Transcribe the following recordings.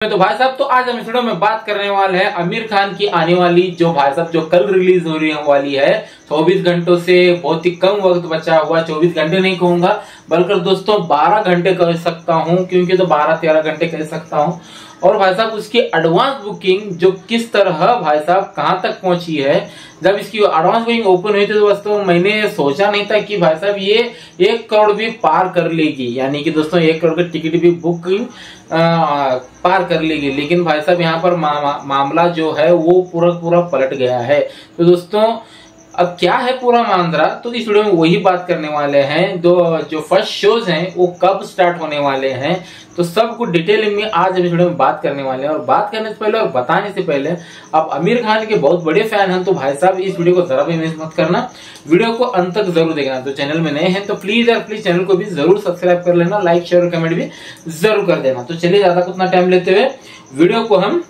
तो भाई साहब, तो आज हम इस वीडियो में बात करने वाले हैं आमिर खान की आने वाली जो भाई साहब जो कल रिलीज हो रही वाली है। 24 घंटों से बहुत ही कम वक्त बचा हुआ, 24 घंटे नहीं कहूंगा बल्कि दोस्तों 12 घंटे कह सकता हूं, क्योंकि तो 12-13 घंटे कह सकता हूं। और भाई साहब उसकी एडवांस बुकिंग जो किस तरह भाई साहब कहां तक पहुंची है। जब इसकी एडवांस बुकिंग ओपन हुई थी तो दोस्तों मैंने सोचा नहीं था कि भाई साहब ये 1 करोड़ भी पार कर लेगी, यानी कि दोस्तों 1 करोड़ की टिकट भी बुकिंग पार कर लेगी। लेकिन भाई साहब यहाँ पर मामला जो है वो पूरा पलट गया है। तो दोस्तों अब क्या है पूरा मामला, तो इस वीडियो में वही बात करने वाले हैं। जो फर्स्ट शोज हैं वो कब स्टार्ट होने वाले हैं, तो सब कुछ डिटेल में आज हम इस वीडियो में बात करने वाले हैं। और बात करने से पहले और बताने से पहले आप आमिर खान के बहुत बड़े फैन हैं तो भाई साहब इस वीडियो को जरा भी मिस मत करना, वीडियो को अंत तक जरूर देखना। तो चैनल में नए हैं तो प्लीज यार प्लीज चैनल को भी जरूर सब्सक्राइब कर लेना, लाइक शेयर और कमेंट भी जरूर कर देना। तो चलिए ज्यादा कुछ टाइम लेते हुए वीडियो को हम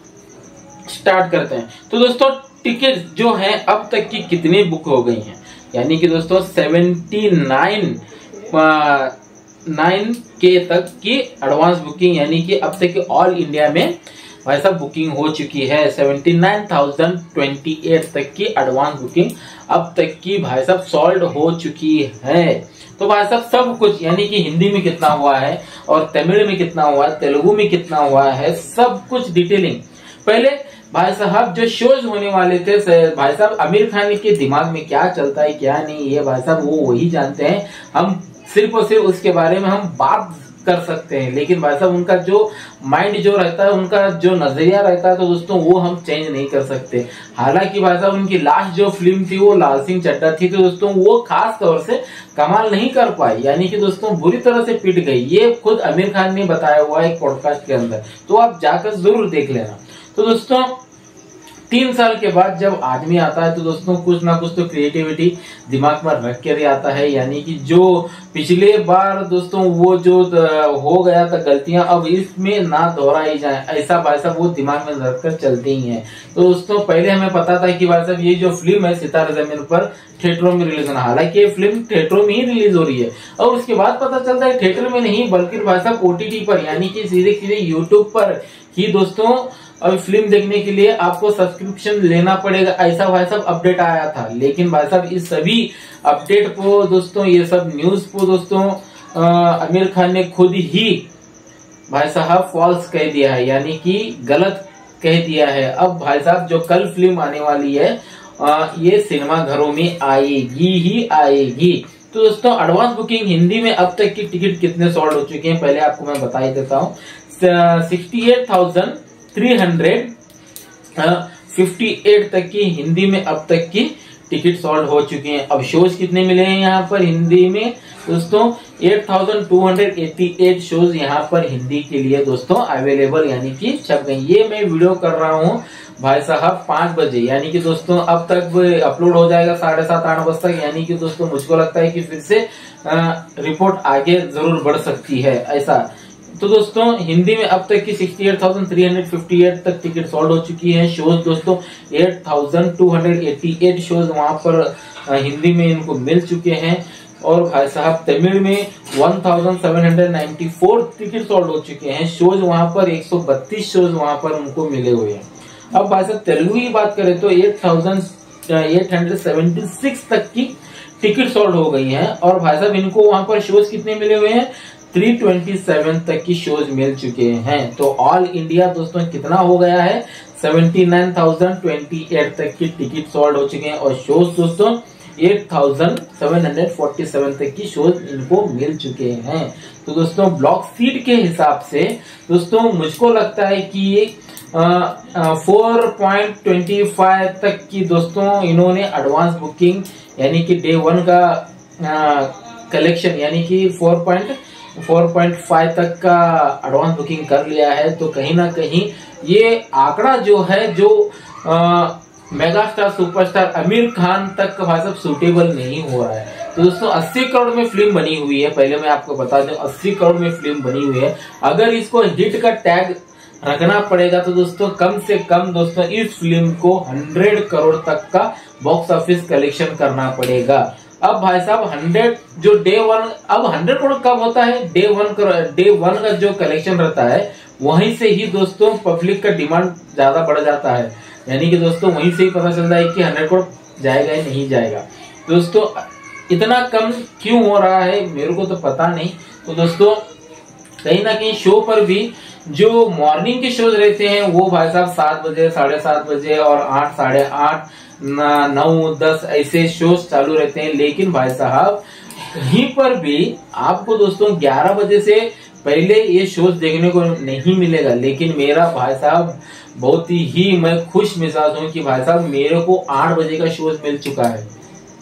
स्टार्ट करते हैं। तो दोस्तों टिकट जो है अब तक की कितनी बुक हो गई हैं, यानी कि दोस्तों 79K तक की एडवांस बुकिंग, यानी कि अब तक ऑल इंडिया में भाई साहब बुकिंग हो चुकी है। 79,028 तक की एडवांस बुकिंग अब तक की भाई साहब सॉल्ड हो चुकी है। तो भाई साहब सब कुछ, यानी कि हिंदी में कितना हुआ है और तमिल में कितना हुआ है, तेलुगु में कितना हुआ है, सब कुछ डिटेलिंग। पहले भाई साहब जो शोज होने वाले थे, भाई साहब आमिर खान के दिमाग में क्या चलता है क्या नहीं, ये भाई साहब वो वही जानते हैं। हम सिर्फ और सिर्फ उसके बारे में हम बात कर सकते हैं, लेकिन भाई साहब उनका जो माइंड जो रहता है, उनका जो नजरिया रहता है, तो दोस्तों वो हम चेंज नहीं कर सकते। हालांकि भाई साहब उनकी लास्ट जो फिल्म थी वो लाल सिंह चड्ढा थी, तो दोस्तों वो खास तौर से कमाल नहीं कर पाई, यानी कि दोस्तों बुरी तरह से पिट गई। ये खुद आमिर खान ने बताया हुआ है एक पॉडकास्ट के अंदर, तो आप जाकर जरूर देख लेना। तो दोस्तों 3 साल के बाद जब आदमी आता है तो दोस्तों कुछ ना कुछ तो क्रिएटिविटी दिमाग में रख कर आता है, यानी कि जो पिछले बार दोस्तों वो जो हो गया था गलतियां अब इसमें ना दोहराई जाए, ऐसा भाई साहब वो दिमाग में रख कर चलते ही हैं। तो दोस्तों पहले हमें पता था कि भाई साहब ये जो फिल्म है सितारे जमीन पर थिएटरों में रिलीज होना, हालांकि ये फिल्म थिएटरों में ही रिलीज हो रही है। और उसके बाद पता चलता है थिएटर में नहीं बल्कि भाई साहब OTT पर, यानी कि सीधे यूट्यूब पर ही दोस्तों अब फिल्म देखने के लिए आपको सब्सक्रिप्शन लेना पड़ेगा, ऐसा भाई साहब अपडेट आया था। लेकिन भाई साहब इस सभी अपडेट को दोस्तों, ये सब न्यूज को दोस्तों आमिर खान ने खुद ही भाई साहब फॉल्स कह दिया है, यानी कि गलत कह दिया है। अब भाई साहब जो कल फिल्म आने वाली है ये सिनेमा घरों में आएगी ही आएगी। तो दोस्तों एडवांस बुकिंग हिंदी में अब तक की टिकट कितने सोल्ड हो चुके हैं पहले आपको मैं बता ही देता हूँ। 68,358 तक की हिंदी में अब तक की टिकट सोल्ड हो चुके हैं। अब शोज कितने मिले हैं यहाँ पर हिंदी में दोस्तों, 8,288 शोज यहाँ पर हिंदी के लिए दोस्तों अवेलेबल, यानी कि छप गई। ये मैं वीडियो कर रहा हूँ भाई साहब 5 बजे, यानी कि दोस्तों अब तक अपलोड हो जाएगा 7:30-8 बजे तक, यानी कि दोस्तों मुझको लगता है कि फिर से रिपोर्ट आगे जरूर बढ़ सकती है ऐसा। तो दोस्तों हिंदी में अब तक की 68,358 तक टिकट सोल्ड हो चुकी है। शोज दोस्तों 8,288 शोज वहां पर हिंदी में इनको मिल चुके हैं। और भाई साहब तमिल में 1,794 टिकट सोल्ड हो चुके हैं। शोज वहां पर 132 शोज वहां पर उनको मिले हुए हैं। अब भाई साहब तेलुगु की बात करें तो 8,876 तक की टिकट सोल्ड हो गई है। और भाई साहब इनको वहां पर शोज कितने मिले हुए हैं, 327 तक की शोज मिल चुके हैं। तो ऑल इंडिया दोस्तों कितना हो गया है, 79,028 तक की टिकट सोल्ड हो चुके हैं। और शोज दोस्तों 8,747 तक की शोज इनको मिल चुके हैं। तो दोस्तों ब्लॉक सीट के हिसाब से दोस्तों मुझको लगता है कि ये 4.25 तक की दोस्तों इन्होंने एडवांस बुकिंग, यानी कि डे 1 का कलेक्शन, यानी कि 4.5 तक का एडवांस बुकिंग कर लिया है। तो कहीं ना कहीं ये आंकड़ा जो है जो मेगास्टार सुपरस्टार आमिर खान तक भाई साहब सूटेबल नहीं हो रहा है। तो दोस्तों 80 करोड़ में फिल्म बनी हुई है, पहले मैं आपको बता दूं 80 करोड़ में फिल्म बनी हुई है। अगर इसको हिट का टैग रखना पड़ेगा तो दोस्तों कम से कम दोस्तों इस फिल्म को 100 करोड़ तक का बॉक्स ऑफिस कलेक्शन करना पड़ेगा। अब भाई साहब 100 जो डे 1, अब 100 करोड़ कब होता है, डे 1 का जो कलेक्शन रहता है वहीं से ही दोस्तों पब्लिक का डिमांड ज्यादा बढ़ जाता है। यानी कि दोस्तों वहीं से ही पता चलता है कि 100 करोड़ जाएगा या नहीं जाएगा। दोस्तों इतना कम क्यों हो रहा है मेरे को तो पता नहीं। तो दोस्तों कहीं ना कहीं शो पर भी जो मॉर्निंग के शोज रहते हैं वो भाई साहब 7 बजे, 7:30 बजे और 8, 8:30, 9, 10 ऐसे शोज चालू रहते हैं। लेकिन भाई साहब कहीं पर भी आपको दोस्तों 11 बजे से पहले ये शोज देखने को नहीं मिलेगा। लेकिन मेरा भाई साहब बहुत ही मैं खुश मिजाज हूँ कि भाई साहब मेरे को 8 बजे का शोज मिल चुका है।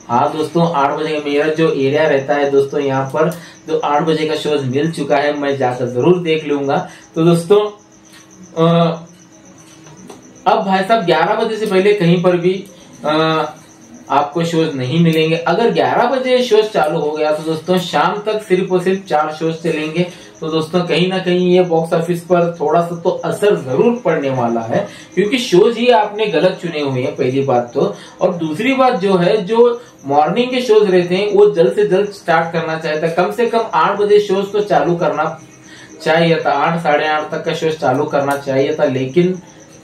हाँ दोस्तों 8 बजे का मेरा जो एरिया रहता है दोस्तों यहाँ पर जो 8 बजे का शोज मिल चुका है, मैं जाकर जरूर देख लूंगा। तो दोस्तों अब भाई साहब 11 बजे से पहले कहीं पर भी आपको शोज नहीं मिलेंगे। अगर 11 बजे शोज चालू हो गया तो दोस्तों शाम तक सिर्फ और सिर्फ 4 शोज चलेंगे। तो दोस्तों कहीं ना कहीं ये बॉक्स ऑफिस पर थोड़ा सा तो असर जरूर पड़ने वाला है, क्योंकि शोज ही आपने गलत चुने हुए हैं पहली बात तो। और दूसरी बात जो है, जो मॉर्निंग के शोज रहते हैं वो जल्द से जल्द स्टार्ट करना चाहिए था। कम से कम 8 बजे शोज तो चालू करना चाहिए था, 8, 8:30 तक का शोज चालू करना चाहिए था। लेकिन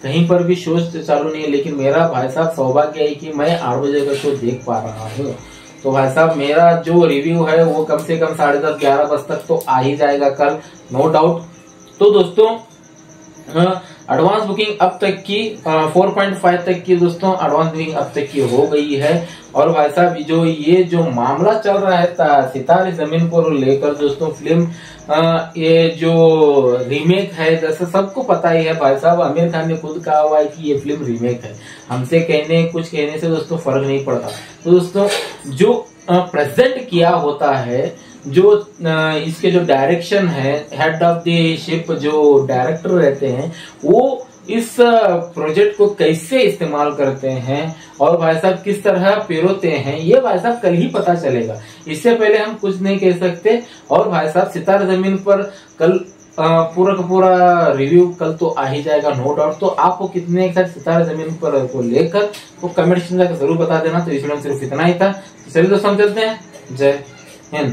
कहीं पर भी शोज चालू नहीं है। लेकिन मेरा भाई साहब सौभाग्य है कि मैं 8 बजे का शो देख पा रहा हूँ। तो भाई साहब मेरा जो रिव्यू है वो कम से कम 10:30, 11 बजे तक तो आ ही जाएगा कल, नो डाउट। तो दोस्तों एडवांस बुकिंग अब तक की 4.5 तक की दोस्तों एडवांस बुकिंग अब तक की हो गई है। और भाई साहब ये जो मामला चल रहा है सितारे जमीन पर लेकर दोस्तों फिल्म, ये जो रीमेक है, जैसे सबको पता ही है भाई साहब, आमिर खान ने खुद कहा हुआ है कि ये फिल्म रीमेक है। हमसे कुछ कहने से दोस्तों फर्क नहीं पड़ता। तो दोस्तों जो प्रेजेंट किया होता है, जो इसके जो डायरेक्शन है, हेड ऑफ द शिप जो डायरेक्टर रहते हैं, वो इस प्रोजेक्ट को कैसे इस्तेमाल करते हैं और भाई साहब किस तरह पेरोते हैं, ये भाई साहब कल ही पता चलेगा। इससे पहले हम कुछ नहीं कह सकते। और भाई साहब सितारे जमीन पर कल पूरा का पूरा रिव्यू कल तो आ ही जाएगा, नो डाउट। तो आपको कितने के साथ सितारे जमीन पर को लेकर वो कमेंट सेक्शन में जरूर बता देना। तो इस वीडियो में सिर्फ इतना ही था। तो चलिए दोस्तों हम चलते हैं। जय हिंद।